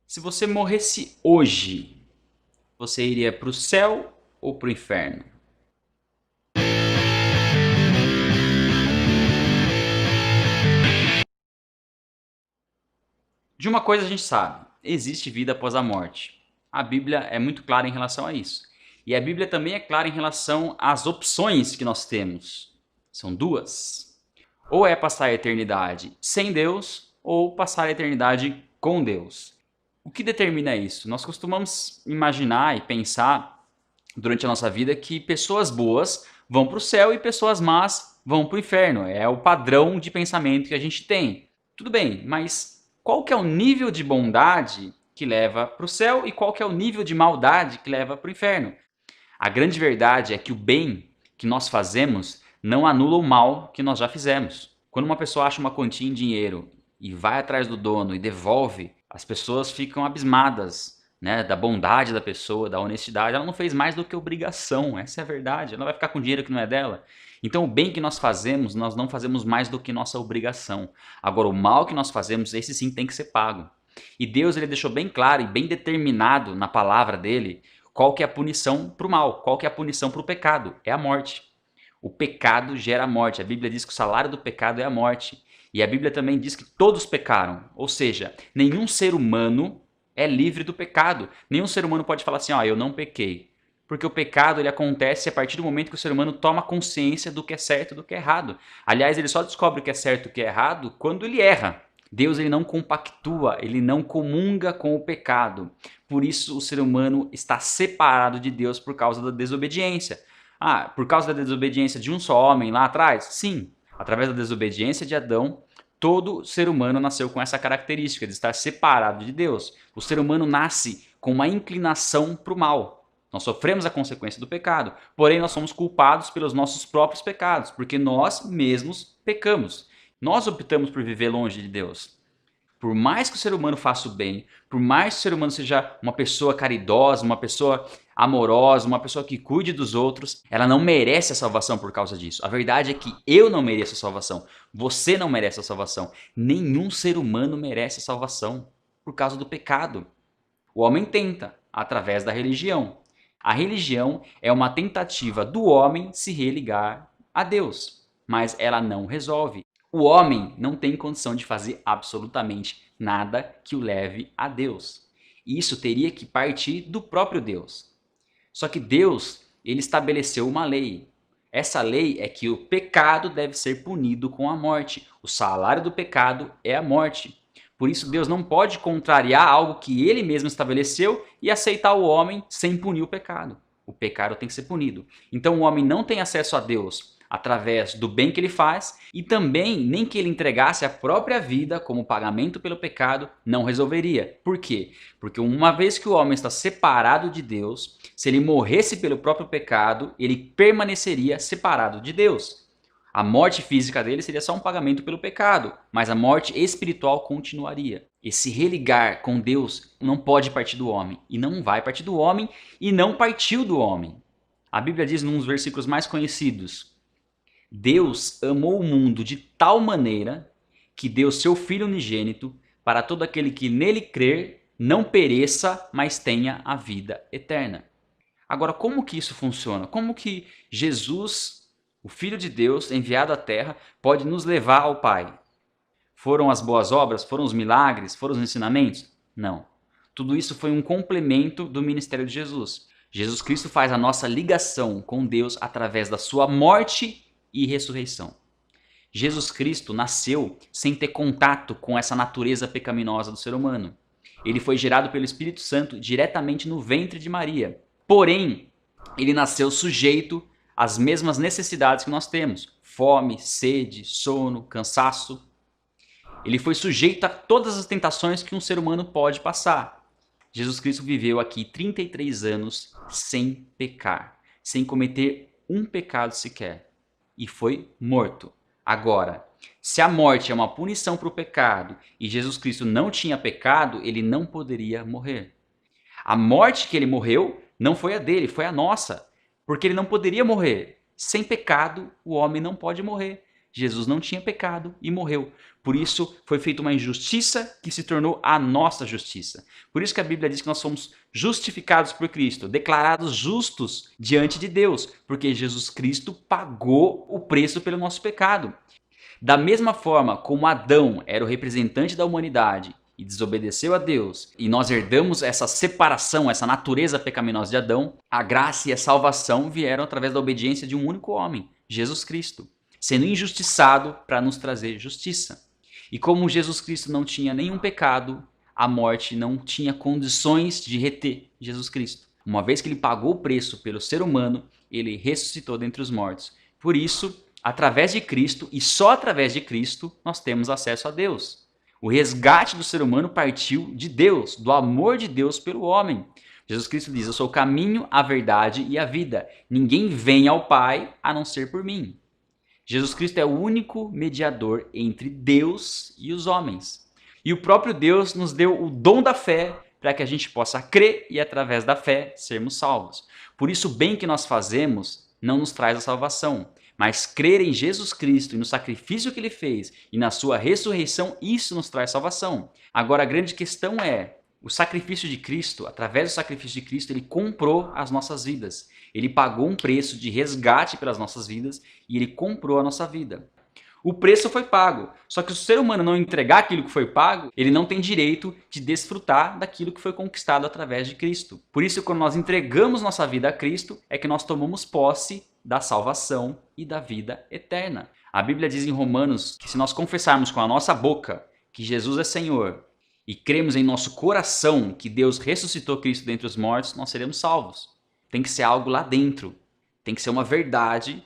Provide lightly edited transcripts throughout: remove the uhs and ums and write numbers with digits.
Se você morresse hoje, você iria para o céu ou para o inferno? De uma coisa a gente sabe: existe vida após a morte. A Bíblia é muito clara em relação a isso. E a Bíblia também é clara em relação às opções que nós temos. São duas. Ou é passar a eternidade sem Deus, ou passar a eternidade com Deus. O que determina isso? Nós costumamos imaginar e pensar durante a nossa vida que pessoas boas vão para o céu e pessoas más vão para o inferno. É o padrão de pensamento que a gente tem. Tudo bem, mas qual que é o nível de bondade que leva para o céu e qual que é o nível de maldade que leva para o inferno? A grande verdade é que o bem que nós fazemos não anula o mal que nós já fizemos. Quando uma pessoa acha uma quantia em dinheiro e vai atrás do dono e devolve, as pessoas ficam abismadas, né, da bondade da pessoa, da honestidade. Ela não fez mais do que obrigação, essa é a verdade. Ela vai ficar com dinheiro que não é dela. Então o bem que nós fazemos, nós não fazemos mais do que nossa obrigação. Agora o mal que nós fazemos, esse sim tem que ser pago. E Deus ele deixou bem claro e bem determinado na palavra dele qual que é a punição para o mal, qual que é a punição para o pecado, é a morte. O pecado gera a morte. A Bíblia diz que o salário do pecado é a morte. E a Bíblia também diz que todos pecaram. Ou seja, nenhum ser humano é livre do pecado. Nenhum ser humano pode falar assim, eu não pequei. Porque o pecado ele acontece a partir do momento que o ser humano toma consciência do que é certo e do que é errado. Aliás, ele só descobre o que é certo e o que é errado quando ele erra. Deus ele não compactua, ele não comunga com o pecado. Por isso o ser humano está separado de Deus por causa da desobediência. Por causa da desobediência de um só homem lá atrás? Sim. Através da desobediência de Adão, todo ser humano nasceu com essa característica de estar separado de Deus. O ser humano nasce com uma inclinação para o mal. Nós sofremos a consequência do pecado, porém nós somos culpados pelos nossos próprios pecados, porque nós mesmos pecamos. Nós optamos por viver longe de Deus. Por mais que o ser humano faça o bem, por mais que o ser humano seja uma pessoa caridosa, uma pessoa amorosa, uma pessoa que cuide dos outros, ela não merece a salvação por causa disso. A verdade é que eu não mereço a salvação, você não merece a salvação, nenhum ser humano merece a salvação por causa do pecado. O homem tenta, através da religião. A religião é uma tentativa do homem se religar a Deus, mas ela não resolve. O homem não tem condição de fazer absolutamente nada que o leve a Deus. Isso teria que partir do próprio Deus. Só que Deus, ele estabeleceu uma lei. Essa lei é que o pecado deve ser punido com a morte. O salário do pecado é a morte. Por isso Deus não pode contrariar algo que ele mesmo estabeleceu e aceitar o homem sem punir o pecado. O pecado tem que ser punido. Então o homem não tem acesso a Deus através do bem que ele faz e também nem que ele entregasse a própria vida como pagamento pelo pecado não resolveria. Por quê? Porque uma vez que o homem está separado de Deus, se ele morresse pelo próprio pecado, ele permaneceria separado de Deus. A morte física dele seria só um pagamento pelo pecado, mas a morte espiritual continuaria. Esse religar com Deus não pode partir do homem, e não vai partir do homem, e não partiu do homem. A Bíblia diz num dos versículos mais conhecidos: Deus amou o mundo de tal maneira que deu seu Filho unigênito para todo aquele que nele crer não pereça, mas tenha a vida eterna. Agora, como que isso funciona? Como que Jesus, o Filho de Deus, enviado à Terra, pode nos levar ao Pai? Foram as boas obras? Foram os milagres? Foram os ensinamentos? Não. Tudo isso foi um complemento do ministério de Jesus. Jesus Cristo faz a nossa ligação com Deus através da sua morte e ressurreição. Jesus Cristo nasceu sem ter contato com essa natureza pecaminosa do ser humano. Ele foi gerado pelo Espírito Santo diretamente no ventre de Maria. Porém, ele nasceu sujeito às mesmas necessidades que nós temos: fome, sede, sono, cansaço. Ele foi sujeito a todas as tentações que um ser humano pode passar. Jesus Cristo viveu aqui 33 anos sem pecar, sem cometer um pecado sequer, e foi morto. Agora, se a morte é uma punição para o pecado e Jesus Cristo não tinha pecado, ele não poderia morrer. A morte que ele morreu não foi a dele, foi a nossa, porque ele não poderia morrer. Sem pecado, o homem não pode morrer. Jesus não tinha pecado e morreu. Por isso foi feita uma injustiça que se tornou a nossa justiça. Por isso que a Bíblia diz que nós somos justificados por Cristo, declarados justos diante de Deus, porque Jesus Cristo pagou o preço pelo nosso pecado. Da mesma forma como Adão era o representante da humanidade e desobedeceu a Deus, e nós herdamos essa separação, essa natureza pecaminosa de Adão, a graça e a salvação vieram através da obediência de um único homem, Jesus Cristo, sendo injustiçado para nos trazer justiça. E como Jesus Cristo não tinha nenhum pecado, a morte não tinha condições de reter Jesus Cristo. Uma vez que ele pagou o preço pelo ser humano, ele ressuscitou dentre os mortos. Por isso, através de Cristo e só através de Cristo, nós temos acesso a Deus. O resgate do ser humano partiu de Deus, do amor de Deus pelo homem. Jesus Cristo diz: eu sou o caminho, a verdade e a vida. Ninguém vem ao Pai a não ser por mim. Jesus Cristo é o único mediador entre Deus e os homens. E o próprio Deus nos deu o dom da fé para que a gente possa crer e, através da fé, sermos salvos. Por isso, o bem que nós fazemos não nos traz a salvação. Mas crer em Jesus Cristo e no sacrifício que ele fez e na sua ressurreição, isso nos traz salvação. Agora, a grande questão é, o sacrifício de Cristo, através do sacrifício de Cristo, ele comprou as nossas vidas. Ele pagou um preço de resgate pelas nossas vidas e ele comprou a nossa vida. O preço foi pago, só que se o ser humano não entregar aquilo que foi pago, ele não tem direito de desfrutar daquilo que foi conquistado através de Cristo. Por isso, quando nós entregamos nossa vida a Cristo, é que nós tomamos posse da salvação e da vida eterna. A Bíblia diz em Romanos que se nós confessarmos com a nossa boca que Jesus é Senhor e cremos em nosso coração que Deus ressuscitou Cristo dentre os mortos, nós seremos salvos. Tem que ser algo lá dentro, tem que ser uma verdade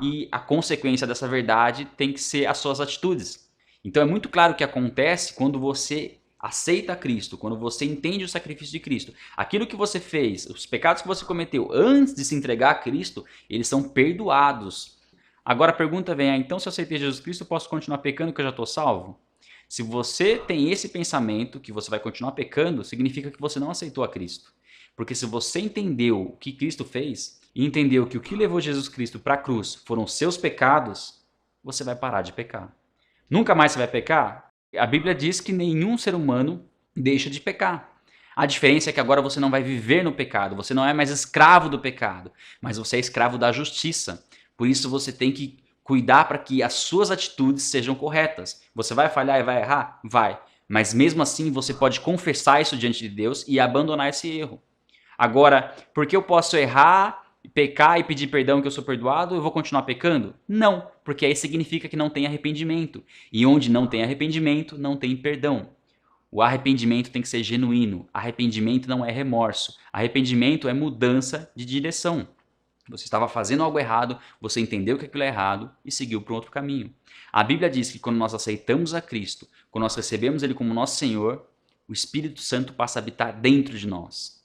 e a consequência dessa verdade tem que ser as suas atitudes. Então é muito claro o que acontece quando você aceita Cristo, quando você entende o sacrifício de Cristo. Aquilo que você fez, os pecados que você cometeu antes de se entregar a Cristo, eles são perdoados. Agora a pergunta vem, então se eu aceitei Jesus Cristo, eu posso continuar pecando que eu já estou salvo? Se você tem esse pensamento que você vai continuar pecando, significa que você não aceitou a Cristo. Porque se você entendeu o que Cristo fez e entendeu que o que levou Jesus Cristo para a cruz foram os seus pecados, você vai parar de pecar. Nunca mais você vai pecar? A Bíblia diz que nenhum ser humano deixa de pecar. A diferença é que agora você não vai viver no pecado, você não é mais escravo do pecado, mas você é escravo da justiça. Por isso você tem que cuidar para que as suas atitudes sejam corretas. Você vai falhar e vai errar? Vai. Mas mesmo assim você pode confessar isso diante de Deus e abandonar esse erro. Agora, porque eu posso errar, pecar e pedir perdão que eu sou perdoado, eu vou continuar pecando? Não, porque aí significa que não tem arrependimento. E onde não tem arrependimento, não tem perdão. O arrependimento tem que ser genuíno. Arrependimento não é remorso. Arrependimento é mudança de direção. Você estava fazendo algo errado, você entendeu que aquilo é errado e seguiu para um outro caminho. A Bíblia diz que quando nós aceitamos a Cristo, quando nós recebemos Ele como nosso Senhor, o Espírito Santo passa a habitar dentro de nós.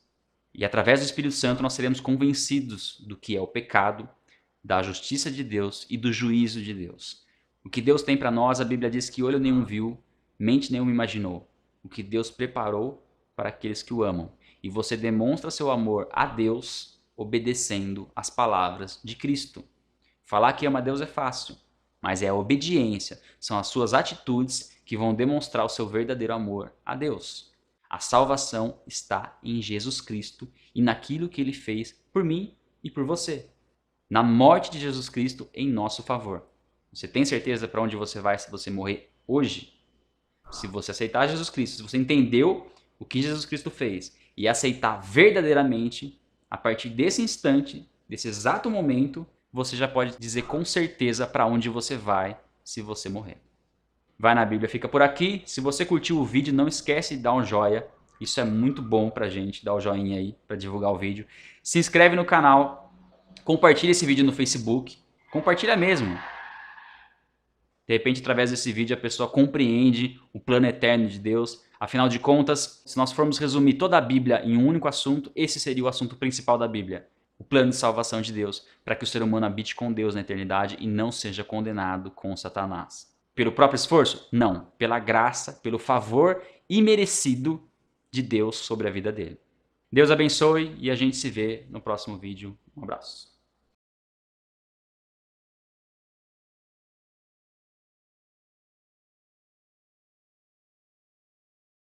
E através do Espírito Santo nós seremos convencidos do que é o pecado, da justiça de Deus e do juízo de Deus. O que Deus tem para nós, a Bíblia diz que olho nenhum viu, mente nenhuma imaginou. O que Deus preparou para aqueles que o amam. E você demonstra seu amor a Deus obedecendo às palavras de Cristo. Falar que ama a Deus é fácil, mas é a obediência, são as suas atitudes que vão demonstrar o seu verdadeiro amor a Deus. A salvação está em Jesus Cristo e naquilo que Ele fez por mim e por você. Na morte de Jesus Cristo em nosso favor. Você tem certeza para onde você vai se você morrer hoje? Se você aceitar Jesus Cristo, se você entendeu o que Jesus Cristo fez e aceitar verdadeiramente, a partir desse instante, desse exato momento, você já pode dizer com certeza para onde você vai se você morrer. Vai na Bíblia, fica por aqui. Se você curtiu o vídeo, não esquece de dar um joia. Isso é muito bom pra gente, dar o joinha aí para divulgar o vídeo. Se inscreve no canal, compartilha esse vídeo no Facebook. Compartilha mesmo. De repente, através desse vídeo, a pessoa compreende o plano eterno de Deus. Afinal de contas, se nós formos resumir toda a Bíblia em um único assunto, esse seria o assunto principal da Bíblia. O plano de salvação de Deus, para que o ser humano habite com Deus na eternidade e não seja condenado com Satanás. Pelo próprio esforço? Não. Pela graça, pelo favor imerecido de Deus sobre a vida dele. Deus abençoe e a gente se vê no próximo vídeo. Um abraço.